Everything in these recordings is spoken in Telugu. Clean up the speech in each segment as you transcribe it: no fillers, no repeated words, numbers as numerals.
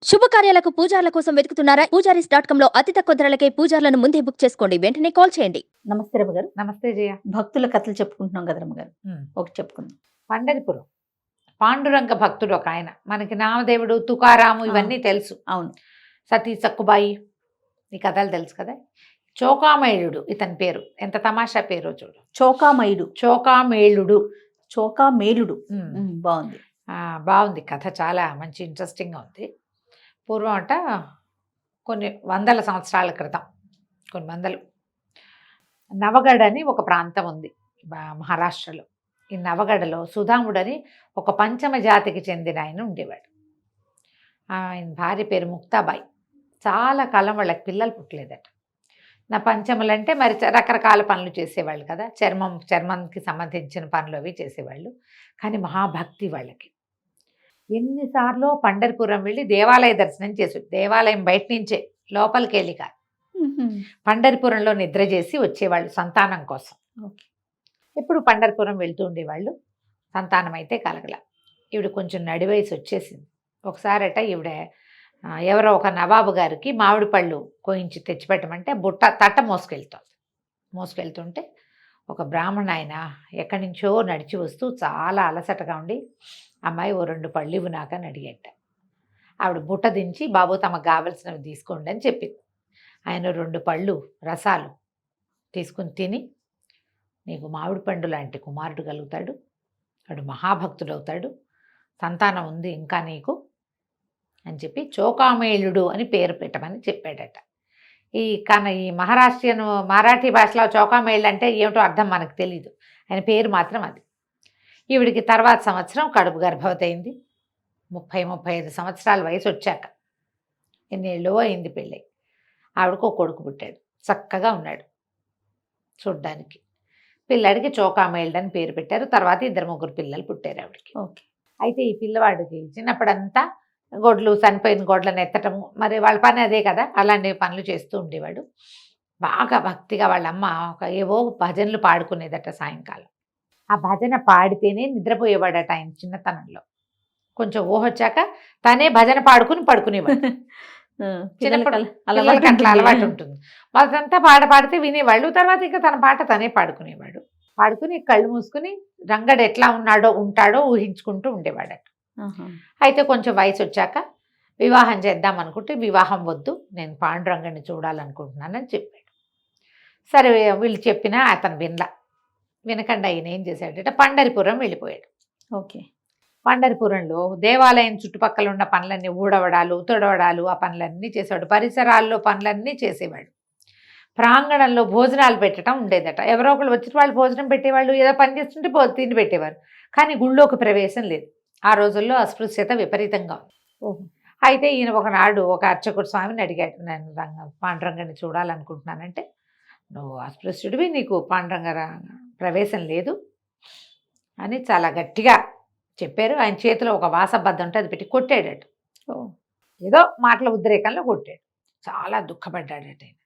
శుభకార్యాలకు పూజార్ల కోసం వెతుకుతున్నారా? పూజారీస్.com లో అతి తక్కువ ధరలకే పూజార్లను ముందే బుక్ చేసుకోండి. వెంటనే కాల్ చేయండి. నమస్తే రమ్మగారు. నమస్తే జయ. భక్తుల కథలు చెప్పుకుంటున్నాం కదా రమ్మగారు, ఒకటి చెప్పుకుందాం. పండరిపురం పాండురంగ భక్తుడు ఒక ఆయన. మనకి నామదేవుడు, తుకారాము ఇవన్నీ తెలుసు. అవును. సతీ సక్కుబాయి ఈ కథలు తెలుసు కదా. చోకామేళుడు ఇతని పేరు. ఎంత తమాషా పేరో చూడు. చోకామయుడు. చోకామేళుడు. చోకామేలుడు. బాగుంది. బాగుంది కథ, చాలా మంచి ఇంట్రెస్టింగ్గా ఉంది. పూర్వం అంట కొన్ని వందల సంవత్సరాల క్రితం, కొన్ని వందలు, నవగఢ అని ఒక ప్రాంతం ఉంది మహారాష్ట్రలో. ఈ నవగఢలో సుధాముడని ఒక పంచమ జాతికి చెందిన ఆయన ఉండేవాడు. ఆయన భార్య పేరు ముక్తాబాయి. చాలా కాలం వాళ్ళకి పిల్లలు పుట్టలేదట. నా పంచములంటే మరి రకరకాల పనులు చేసేవాళ్ళు కదా, చర్మంకి సంబంధించిన పనులు అవి చేసేవాళ్ళు. కానీ మహాభక్తి వాళ్ళకి. ఎన్నిసార్లు పండరిపురం వెళ్ళి దేవాలయ దర్శనం చేసి, దేవాలయం బయట నుంచే, లోపలికి వెళ్ళి కాదు, పండరిపురంలో నిద్ర చేసి వచ్చేవాళ్ళు సంతానం కోసం. ఎప్పుడు పండరిపురం వెళ్తూ ఉండేవాళ్ళు. సంతానం అయితే కలగల. ఈవిడ కొంచెం నడి వయసు వచ్చేసింది. ఒకసారట ఈవిడ ఎవరో ఒక నవాబు గారికి మామిడి పళ్ళు కోయించి తెచ్చిపెట్టమంటే తట్ట మోసుకెళ్తుంటే ఒక బ్రాహ్మణ ఆయన ఎక్కడి నుంచో నడిచి వస్తూ చాలా అలసటగా ఉండి, అమ్మాయి ఓ 2 పళ్ళు ఇవ్వు నాకని అడిగేట. ఆవిడ బుట్ట దించి, బాబు తమకు కావలసినవి తీసుకోండి అని చెప్పింది. ఆయన 2 పళ్ళు రసాలు తీసుకుని తిని, నీకు మామిడి పండు లాంటి కుమారుడు కలుగుతాడు, వాడు మహాభక్తుడు అవుతాడు, సంతానం ఉంది ఇంకా నీకు అని చెప్పి చోకామేళుడు అని పేరు పెట్టమని చెప్పాడట. ఈ మరాఠీ భాషలో చోకామేళ్ళు అంటే ఏమిటో అర్థం మనకు తెలీదు. ఆయన పేరు మాత్రం అది. ఈవిడికి తర్వాత సంవత్సరం కడుపు గర్భవతి అయింది. 30-35 సంవత్సరాల వయసు వచ్చాక, ఎన్నేళ్ళో అయింది పెళ్ళి. ఆవిడకు కొడుకు పుట్టాడు. చక్కగా ఉన్నాడు చూడ్డానికి. పిల్లాడికి చోకామేళ్ళు అని పేరు పెట్టారు. తర్వాత 2-3 పిల్లలు పుట్టారు ఆవిడకి. ఓకే. అయితే ఈ పిల్లవాడికి చిన్నప్పుడంతా చనిపోయిన గొడ్లను ఎత్తటము, మరి వాళ్ళ పని అదే కదా, అలాంటి పనులు చేస్తూ ఉండేవాడు. బాగా భక్తిగా వాళ్ళమ్మ ఏవో భజనలు పాడుకునేదట సాయంకాలం. ఆ భజన పాడితేనే నిద్రపోయేవాడట ఆయన చిన్నతనంలో. కొంచెం ఊహొచ్చాక తనే భజన పాడుకుని పడుకునేవాడు. చిన్నప్పుడు అట్లా అలవాటు ఉంటుంది. మొదటంతా పాడితే వినేవాళ్ళు. తర్వాత ఇంకా తన పాట తనే పాడుకునేవాడు. పాడుకుని కళ్ళు మూసుకుని రంగడు ఎట్లా ఉంటాడో ఊహించుకుంటూ ఉండేవాడట. అయితే కొంచెం వయసు వచ్చాక వివాహం చేద్దాం అనుకుంటే, వివాహం వద్దు, నేను పాండురంగడిని చూడాలనుకుంటున్నానని చెప్పాడు. సరే వీళ్ళు చెప్పినా అతను వినకుండా ఆయన ఏం చేశాడట, పండరిపురం వెళ్ళిపోయాడు. ఓకే. పండరిపురంలో దేవాలయం చుట్టుపక్కల ఉన్న పనులన్నీ ఊడవడాలు, తొడవడాలు, ఆ పనులన్నీ చేసేవాడు. పరిసరాల్లో పనులన్నీ చేసేవాడు. ప్రాంగణంలో భోజనాలు పెట్టడం ఉండేదట. ఎవరో ఒకళ్ళు వచ్చి వాళ్ళు భోజనం పెట్టేవాళ్ళు, ఏదో పని చేస్తుంటే తిండి పెట్టేవారు. కానీ గుళ్ళోకి ప్రవేశం లేదు. ఆ రోజుల్లో అస్పృశ్యత విపరీతంగా ఉంది. అయితే ఈయన ఒకనాడు ఒక అర్చకుడు స్వామిని అడిగాడు, నేను పాండురంగని చూడాలనుకుంటున్నానంటే, నువ్వు అస్పృశ్యుడివి, నీకు పాండురంగ ప్రవేశం లేదు అని చాలా గట్టిగా చెప్పారు. ఆయన చేతిలో ఒక వాసబద్ద ఉంటే అది పెట్టి కొట్టాడట. ఏదో మాటల ఉద్రేకంలో కొట్టాడు. చాలా దుఃఖపడ్డాడట ఆయన.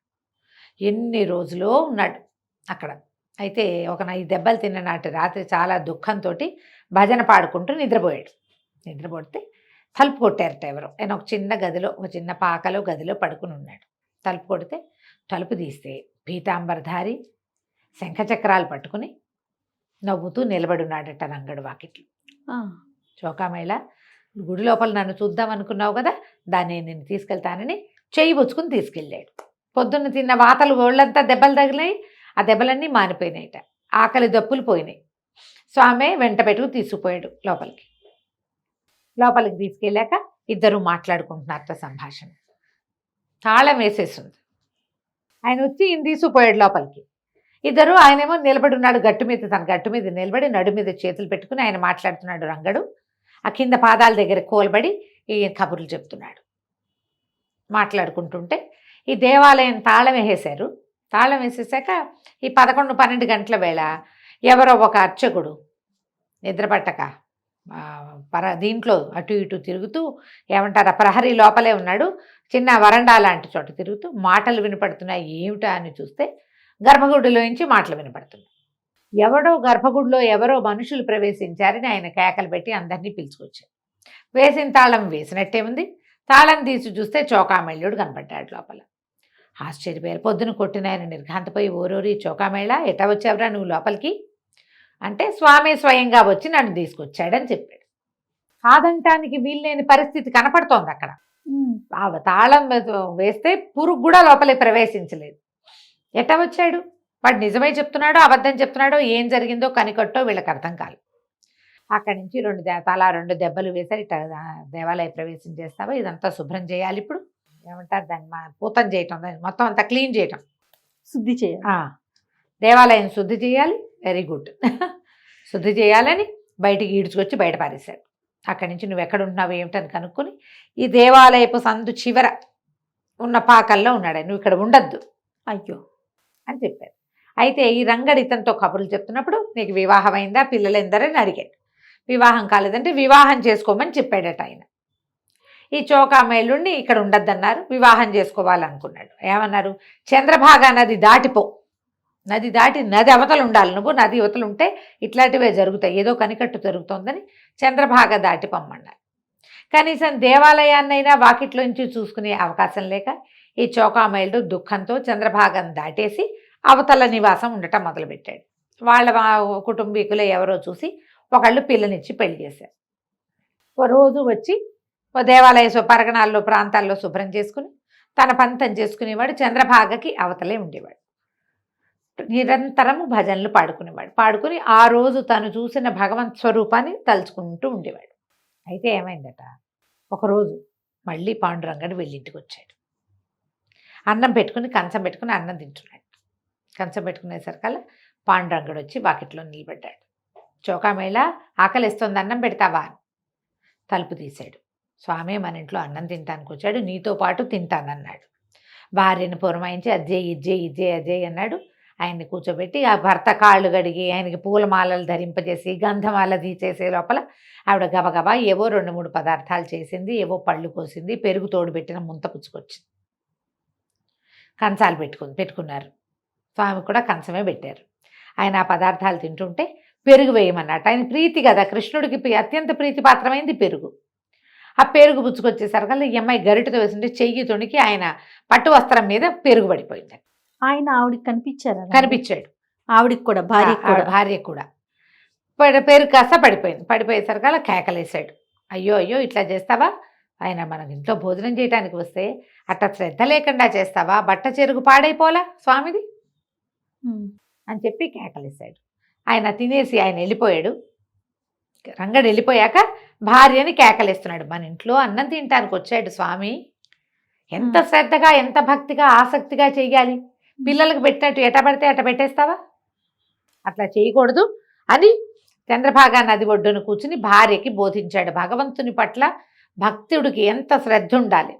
ఎన్ని రోజులో ఉన్నాడు అక్కడ. అయితే ఈ దెబ్బలు తిన్న నాటి రాత్రి చాలా దుఃఖంతో భజన పాడుకుంటూ నిద్రపోతే తలుపు కొట్టారట ఎవరో. ఆయన ఒక చిన్న గదిలో, ఒక చిన్న పాకలో గదిలో పడుకుని ఉన్నాడు. తలుపు కొడితే తలుపు తీస్తే పీతాంబరధారి శంఖచక్రాలు పట్టుకుని నవ్వుతూ నిలబడి ఉన్నాడట రంగడు వాకిట్లో. చోకామేళ, గుడి లోపల నన్ను చూద్దాం అనుకున్నావు కదా, దాన్ని నేను తీసుకెళ్తానని చెయ్యి పుచ్చుకుని తీసుకెళ్ళాడు. పొద్దున్న తిన్న వాతలు ఒళ్ళంతా దెబ్బలు తగిలాయి. ఆ దెబ్బలన్నీ మానిపోయినాయిట. ఆకలి దప్పులు పోయినాయి. స్వామి వెంట పెట్టుకు తీసుకుపోయాడు లోపలికి తీసుకెళ్ళాక ఇద్దరు మాట్లాడుకుంటున్నారట. సంభాషణ తాళం వేసేస్తుంది. ఆయన వచ్చి ఈయన తీసుకుపోయాడు లోపలికి. ఇద్దరు, ఆయనేమో నిలబడి ఉన్నాడు తన గట్టు మీద నిలబడి నడు మీద చేతులు పెట్టుకుని ఆయన మాట్లాడుతున్నాడు. రంగడు ఆ కింద పాదాల దగ్గర కోల్బడి ఈయన కబుర్లు చెప్తున్నాడు. మాట్లాడుకుంటుంటే ఈ దేవాలయం తాళం వేసేశారు. తాళం వేసేసాక ఈ 11-12 గంటల వేళ ఎవరో ఒక అర్చకుడు నిద్రపట్టక దీంట్లో అటు ఇటు తిరుగుతూ, ఏమంటారు, ప్రహరీ లోపలే ఉన్నాడు. చిన్న వరండా లాంటి చోట తిరుగుతూ మాటలు వినపడుతున్నాయి. ఏమిటా అని చూస్తే గర్భగుడిలో నుంచి మాటలు వినపడుతున్నాయి. గర్భగుడిలో ఎవరో మనుషులు ప్రవేశించారని ఆయన కేకలు పెట్టి అందరినీ పిలుచుకొచ్చారు. వేసిన తాళం వేసినట్టే ఉంది. తాళం తీసి చూస్తే చోకామెళ్ళుడు కనపడ్డాడు లోపల. ఆశ్చర్యపోయారు. పొద్దున కొట్టిన ఆయన నిర్ఘాంతపోయి, ఓరోరి చోకామేళ ఎటా వచ్చావురా నువ్వు లోపలికి అంటే, స్వామి స్వయంగా వచ్చి నన్ను తీసుకొచ్చాడని చెప్పాడు. కాదంటానికి వీల్లేని పరిస్థితి కనపడుతోంది అక్కడ. ఆ తాళం వేస్తే పురుగు కూడా లోపలికి ప్రవేశించలేదు. ఎటా వచ్చాడు? వాడు నిజమే చెప్తున్నాడో అబద్ధం చెప్తున్నాడో, ఏం జరిగిందో కనికట్టో వీళ్ళకి అర్థం కాదు. అక్కడి నుంచి రెండు దెబ్బలు వేశారు. ఇట్లా దేవాలయ ప్రవేశం చేస్తావా, ఇదంతా శుభ్రం చేయాలి, ఇప్పుడు ఏమంటారు దాన్ని, పూతం చేయటం, దాన్ని మొత్తం అంతా క్లీన్ చేయటం, శుద్ధి చేయాలి. దేవాలయం శుద్ధి చేయాలి. Very good. శుద్ధి చేయాలని బయటికి ఈడ్చుకొచ్చి బయట పారేశాడు. అక్కడి నుంచి నువ్వు ఎక్కడ ఉంటున్నావు ఏమిటని కనుక్కొని, ఈ దేవాలయపు సందు చివర ఉన్న పాకల్లో ఉన్నాడు, నువ్వు ఇక్కడ ఉండద్దు అయ్యో అని చెప్పారు. అయితే ఈ రంగడు ఇతనితో కబుర్లు చెప్తున్నప్పుడు, నీకు వివాహం అయిందా, పిల్లలు ఎందరని అడిగాడు. వివాహం కాలేదంటే వివాహం చేసుకోమని చెప్పాడట ఆయన. ఈ చోకామేలుడిని ఇక్కడ ఉండద్దన్నారు, వివాహం చేసుకోవాలనుకున్నాడు. ఏమన్నారు? చంద్రభాగా నది దాటిపో, నది దాటి నది అవతలు ఉండాలి నువ్వు, నది అవతలు ఉంటే ఇట్లాంటివే జరుగుతాయి, ఏదో కనికట్టు జరుగుతోందని చంద్రభాగ దాటిపోమ్మన్నారు. కనీసం దేవాలయాన్నైనా వాకిట్లోంచి చూసుకునే అవకాశం లేక ఈ చోకామేలుడు దుఃఖంతో చంద్రభాగం దాటేసి అవతల నివాసం ఉండటం మొదలుపెట్టాడు. వాళ్ళ కుటుంబీకులు ఎవరో చూసి ఒకళ్ళు పిల్లనిచ్చి పెళ్లి చేశారు. ఓ రోజు వచ్చి ఓ దేవాలయ పరగణాల్లో ప్రాంతాల్లో శుభ్రం చేసుకుని తన పని తను చేసుకునేవాడు. చంద్రభాగకి అవతలే ఉండేవాడు. నిరంతరము భజనలు పాడుకునేవాడు. పాడుకుని ఆ రోజు తను చూసిన భగవంత్ స్వరూపాన్ని తలుచుకుంటూ ఉండేవాడు. అయితే ఏమైందట, ఒకరోజు మళ్ళీ పాండురంగడు వెళ్ళింటికి వచ్చాడు. అన్నం పెట్టుకుని కంచం పెట్టుకుని అన్నం తింటున్నాడు. కంచం పెట్టుకునేసరికల్లా పాండురంగడు వచ్చి వాకిట్లో నిలబడ్డాడు. చోకామేళ ఆకలిస్తుంది, అన్నం పెడతావా అని తలుపు తీశాడు. స్వామి మన ఇంట్లో అన్నం తింటానికి వచ్చాడు, నీతో పాటు తింటానన్నాడు. భార్యను పురమాయించి అజ్జయ్ ఇజ్జయ్ ఇజ్జయ్ అజయ్ అన్నాడు. ఆయన్ని కూర్చోబెట్టి ఆ భర్త కాళ్ళు గడిగి ఆయనకి పూలమాలలు ధరింపజేసి గంధమాల తీసేసే లోపల ఆవిడ గబగబా ఏవో 2-3 పదార్థాలు చేసింది, ఏవో పళ్ళు కోసింది, పెరుగు తోడు పెట్టిన ముంత పుచ్చుకొచ్చింది. కంచాలు పెట్టుకున్నారు. స్వామి కూడా కంచమే పెట్టారు. ఆయన ఆ పదార్థాలు తింటుంటే పెరుగు వేయమన్నట్టు. ఆయన ప్రీతి కదా, కృష్ణుడికి అత్యంత ప్రీతిపాత్రమైంది పెరుగు. ఆ పెరుగు పుచ్చుకొచ్చేసరికల్లా ఈ అమ్మాయి గరిటతో వేసింటే చెయ్యి తొణికి ఆయన పట్టు వస్త్రం మీద పెరుగు పడిపోయింది. ఆయన ఆవిడికి కనిపించారా? కనిపించాడు. ఆవిడికి కూడా, భార్య కూడా పెరుగు కాస్త పడిపోయింది. పడిపోయేసరికల్లా కేకలేశాడు. అయ్యో అయ్యో ఇట్లా చేస్తావా, ఆయన మనకి ఇంట్లో భోజనం చేయడానికి వస్తే అట్లా శ్రద్ధ లేకుండా చేస్తావా, బట్ట చెరుగు పాడైపోలా స్వామిది అని చెప్పి కేకలేశాడు. ఆయన తినేసి ఆయన వెళ్ళిపోయాడు. రంగడు వెళ్ళిపోయాక భార్యని కేకలేస్తున్నాడు. మన ఇంట్లో అన్నం తినటానికి వచ్చాడు స్వామి, ఎంత శ్రద్ధగా ఎంత భక్తిగా ఆసక్తిగా చెయ్యాలి, పిల్లలకు పెట్టినట్టు ఎట పడితే అట పెట్టేస్తావా, అట్లా చేయకూడదు అని చంద్రభాగా నది ఒడ్డున కూర్చుని భార్యకి బోధించాడు. భగవంతుని పట్ల భక్తుడికి ఎంత శ్రద్ధ ఉండాలి,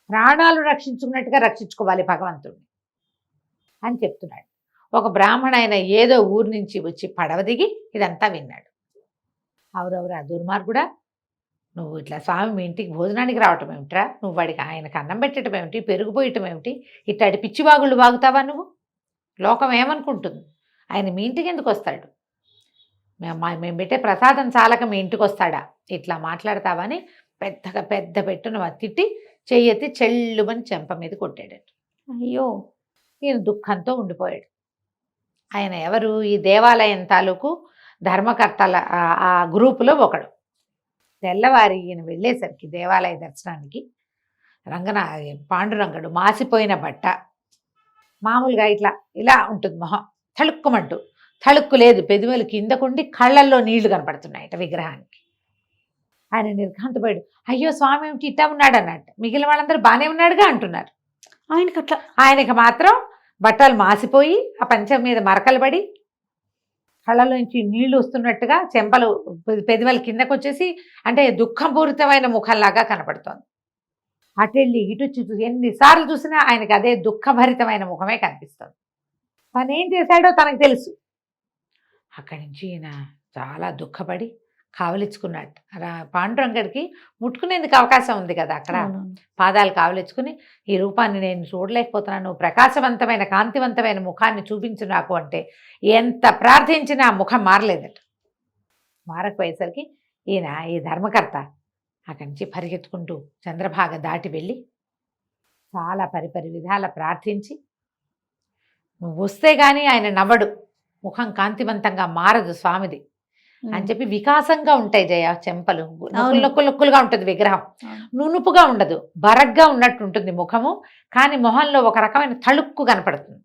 ప్రాణాలు రక్షించుకున్నట్టుగా రక్షించుకోవాలి భగవంతుడిని అని చెప్తున్నాడు. ఒక బ్రాహ్మణ ఆయన ఏదో ఊరు నుంచి వచ్చి పడవ దిగి ఇదంతా విన్నాడు. అవురవురా దుర్మార్గుడా, నువ్వు ఇట్లా స్వామి మీ ఇంటికి భోజనానికి రావటం ఏమిట్రా, నువ్వు వాడికి ఆయనకు అన్నం పెట్టడం ఏమిటి, పెరుగుపోయటం ఏమిటి, ఇట్లాంటి పిచ్చివాగుళ్ళు వాగుతావా నువ్వు, లోకం ఏమనుకుంటుంది, ఆయన మీ ఇంటికి ఎందుకు వస్తాడు, మేము పెట్టే ప్రసాదం చాలక మీ ఇంటికి వస్తాడా, ఇట్లా మాట్లాడతావా అని పెద్ద పెట్టును తిట్టి చెయ్యెత్తి చెల్లుమని చెంప మీద కొట్టాడట. అయ్యో, ఈయన దుఃఖంతో ఉండిపోయాడు. ఆయన ఎవరు, ఈ దేవాలయం తాలూకు ధర్మకర్తల ఆ గ్రూపులో ఒకడు. తెల్లవారి ఈయన వెళ్ళేసరికి దేవాలయ దర్శనానికి పాండురంగడు మాసిపోయిన బట్ట, మామూలుగా ఇలా ఉంటుంది మొహం, తళుక్కుమంటూ, తళుక్కు లేదు, పెదవులు కిందకుండి కళ్ళల్లో నీళ్లు కనపడుతున్నాయట విగ్రహానికి. ఆయన నిర్ఘాంతపోయాడు. అయ్యో స్వామి ఏమిటి ఇట్టా ఉన్నాడు అన్నట్టు. మిగిలిన వాళ్ళందరూ బాగానే ఉన్నాడుగా అంటున్నారు. ఆయనకి మాత్రం బట్టలు మాసిపోయి ఆ పంచం మీద మరకలు పడి కళ్ళలోంచి నీళ్లు వస్తున్నట్టుగా చెంపలు పెదవుల కిందకు వచ్చేసి, అంటే దుఃఖపూరితమైన ముఖంలాగా కనపడుతోంది. అటెళ్ళి ఇటు ఎన్నిసార్లు చూసినా ఆయనకి అదే దుఃఖభరితమైన ముఖమే కనిపిస్తుంది. తనేం చేశాడో తనకు తెలుసు. అక్కడి నుంచి ఈయన చాలా దుఃఖపడి కావలించుకున్నట్టు. పాండురంగడికి ముట్టుకునేందుకు అవకాశం ఉంది కదా అక్కడ, పాదాలు కావలించుకుని, ఈ రూపాన్ని నేను చూడలేకపోతున్నాను, ప్రకాశవంతమైన కాంతివంతమైన ముఖాన్ని చూపించు నాకు అంటే ఎంత ప్రార్థించినా ఆ ముఖం మారలేదట. మారకపోయేసరికి ఈయన ఈ ధర్మకర్త అక్కడి నుంచి పరిగెత్తుకుంటూ చంద్రభాగ దాటి వెళ్ళి చాలా పరిపరి విధాల ప్రార్థించి నువ్వు వస్తే గాని ఆయన నవ్వడు, ముఖం కాంతివంతంగా మారదు స్వామిది అని చెప్పి వికాసంగా ఉంటాయి జయ చెంపలు, నొక్కులుగా ఉంటుంది విగ్రహం, నునుపుగా ఉండదు, బరగ్గా ఉన్నట్టు ఉంటుంది ముఖము, కానీ మొహంలో ఒక రకమైన తళుక్కు కనపడుతుంది.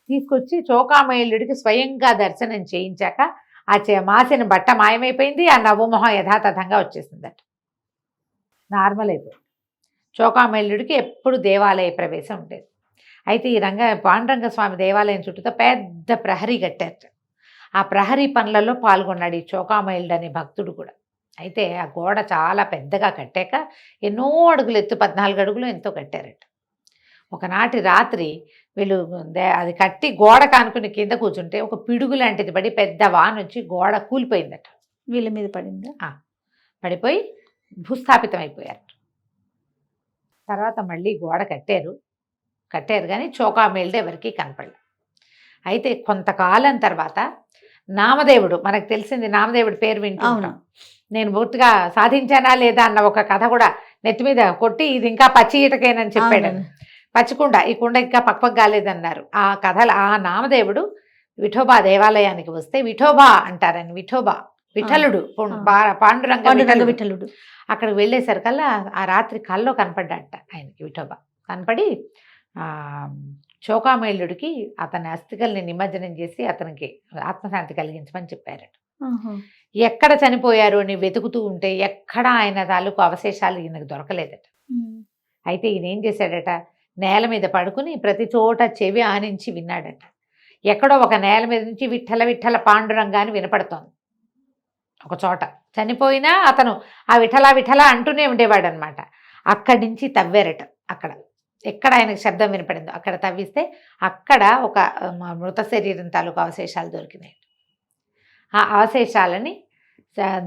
తీసుకొచ్చి చోకామయులుడికి స్వయంగా దర్శనం చేయించాక ఆ మాసిన బట్ట మాయమైపోయింది, ఆ నవ్వు మొహం యథాతథంగా వచ్చేసిందట, నార్మల్ అయిపోయింది. చోకామయులుడికి ఎప్పుడు దేవాలయ ప్రవేశం ఉండేది. అయితే ఈ పాండురంగ స్వామి దేవాలయం చుట్టూతో పెద్ద ప్రహరీ కట్టారు. ఆ ప్రహరీ పనులలో పాల్గొన్నాడు ఈ చోకామయులుడు అనే భక్తుడు కూడా. అయితే ఆ గోడ చాలా పెద్దగా కట్టాక ఎన్నో అడుగులు ఎత్తు, 14 అడుగులు ఎంతో కట్టారట. ఒకనాటి రాత్రి వీళ్ళు అది కట్టి గోడ కానుకుని కింద కూర్చుంటే ఒక పిడుగు లాంటిది పడి పెద్ద వాన వచ్చి గోడ కూలిపోయిందట. వీళ్ళ మీద పడిందా? పడిపోయి భూస్థాపితం అయిపోయారు. తర్వాత మళ్ళీ గోడ కట్టారు కానీ చోకామయులుడు ఎవరికీ కనపడలేదు. అయితే కొంతకాలం తర్వాత నామదేవుడు, మనకు తెలిసింది నామదేవుడి పేరు వింటున్నాం, నేను పూర్తిగా సాధించానా లేదా అన్న ఒక కథ కూడా నెత్తి మీద కొట్టి ఇది ఇంకా పచ్చి ఈటకేనని చెప్పాడు. పచ్చికుండ, ఈ కుండ ఇంకా పక్పక్ కాలేదన్నారు. ఆ కథలు ఆ నామదేవుడు విఠోబా దేవాలయానికి వస్తే విఠోబా అంటారని, విఠలుడు పాండురంగ విఠలుడు అక్కడికి వెళ్ళేసరికల్లా ఆ రాత్రి కల్లో కనపడ్డాట ఆయనకి విఠోబా. కనపడి చోకామయులుడికి అతని అస్థికల్ని నిమజ్జనం చేసి అతనికి ఆత్మశాంతి కలిగించమని చెప్పారట. ఎక్కడ చనిపోయారు అని వెతుకుతూ ఉంటే ఎక్కడ ఆయన తాలూకు అవశేషాలు ఈయనకు దొరకలేదట. అయితే ఈయన ఏం చేశాడట, నేల మీద పడుకుని ప్రతి చోట చెవి ఆనించి విన్నాడట. ఎక్కడో ఒక నేల మీద నుంచి విఠల విఠల పాండురంగా అని వినపడుతోంది. ఒక చోట చనిపోయినా అతను ఆ విఠల విఠల అంటూనే ఉండేవాడు అనమాట. అక్కడి నుంచి తవ్వారట. అక్కడ ఎక్కడ ఆయనకు శబ్దం వినపడిందో అక్కడ తవ్విస్తే అక్కడ ఒక మృత శరీరం తాలూకు అవశేషాలు దొరికినాయి. ఆ అవశేషాలని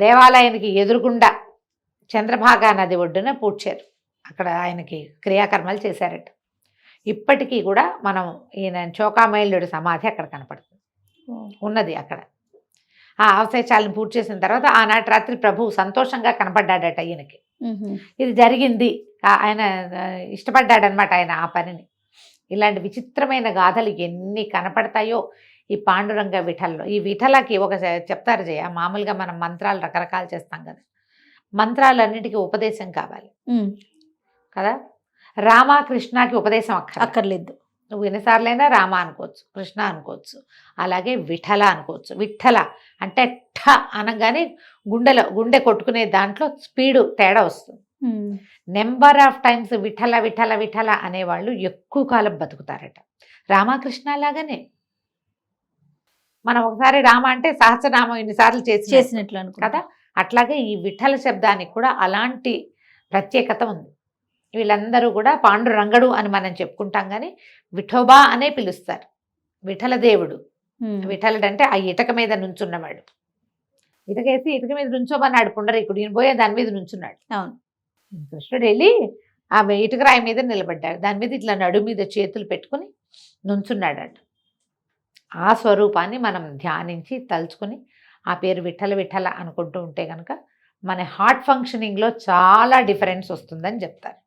దేవాలయానికి ఎదురుగుండా చంద్రభాగా నది ఒడ్డున పూడ్చారు. అక్కడ ఆయనకి క్రియాకర్మలు చేశారట. ఇప్పటికీ కూడా మనం ఈయన చోకామయులుడి సమాధి అక్కడ కనపడుతుంది, ఉన్నది అక్కడ. ఆ అవశేషాలను పూర్తి చేసిన తర్వాత ఆనాటి రాత్రి ప్రభువు సంతోషంగా కనపడ్డాడట ఈయనకి. ఇది జరిగింది, ఆయన ఇష్టపడ్డాడనమాట ఆయన ఆ పనిని. ఇలాంటి విచిత్రమైన గాథలు ఎన్ని కనపడతాయో ఈ పాండురంగ విఠల్లో. ఈ విఠలకి ఒక చెప్తారు జయ, మామూలుగా మనం మంత్రాలు రకరకాలు చేస్తాం కదా, మంత్రాలన్నిటికీ ఉపదేశం కావాలి కదా. రామ కృష్ణకి ఉపదేశం అక్కర్లేదు. నువ్వు ఎన్నిసార్లైనా రామ అనుకోవచ్చు, కృష్ణ అనుకోవచ్చు, అలాగే విఠల అనుకోవచ్చు. విఠల అంటే ఠ అనగానే గుండె కొట్టుకునే దాంట్లో స్పీడు తేడా వస్తుంది. Number of times Vitthala Vitthala Vitthala అనేవాళ్ళు ఎక్కువ కాలం బతుకుతారట. రామకృష్ణ లాగానే మనం ఒకసారి రామ అంటే సహస్రనామం ఎన్నిసార్లు చేసినట్లు కదా, అట్లాగే ఈ విఠల శబ్దానికి కూడా అలాంటి ప్రత్యేకత ఉంది. వీళ్ళందరూ కూడా పాండురంగడు అని మనం చెప్పుకుంటాం కానీ విఠోబా అనే పిలుస్తారు. విఠల దేవుడు, విఠలుడు అంటే ఆ ఇటక మీద నుంచున్నవాడు. ఇటకేసి ఇటక మీద నుంచోమన్నాడు పుండరీకుడు, ఈయన పోయే దాని మీద నుంచున్నాడు. అవును, కృష్ణుడు వెళ్ళి ఆ ఇటుకరాయి మీద నిలబడ్డాడు, దాని మీద ఇట్లా నడు మీద చేతులు పెట్టుకుని నుంచున్నాడు. ఆ స్వరూపాన్ని మనం ధ్యానించి తలుచుకుని ఆ పేరు విఠల విఠల అనుకుంటూ ఉంటే కనుక మన హార్ట్ ఫంక్షనింగ్లో చాలా డిఫరెన్స్ వస్తుందని చెప్తారు.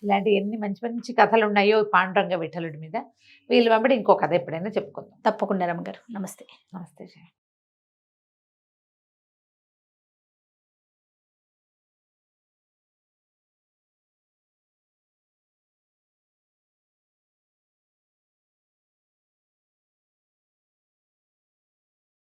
ఇలాంటి ఎన్ని మంచి మంచి కథలు ఉన్నాయో పాండురంగ విఠలుడి మీద. వీళ్ళు వెంబడి ఇంకో కథ ఎప్పుడైనా చెప్పుకుందాం. తప్పకుండా రమ్మగారు. నమస్తే. నమస్తే.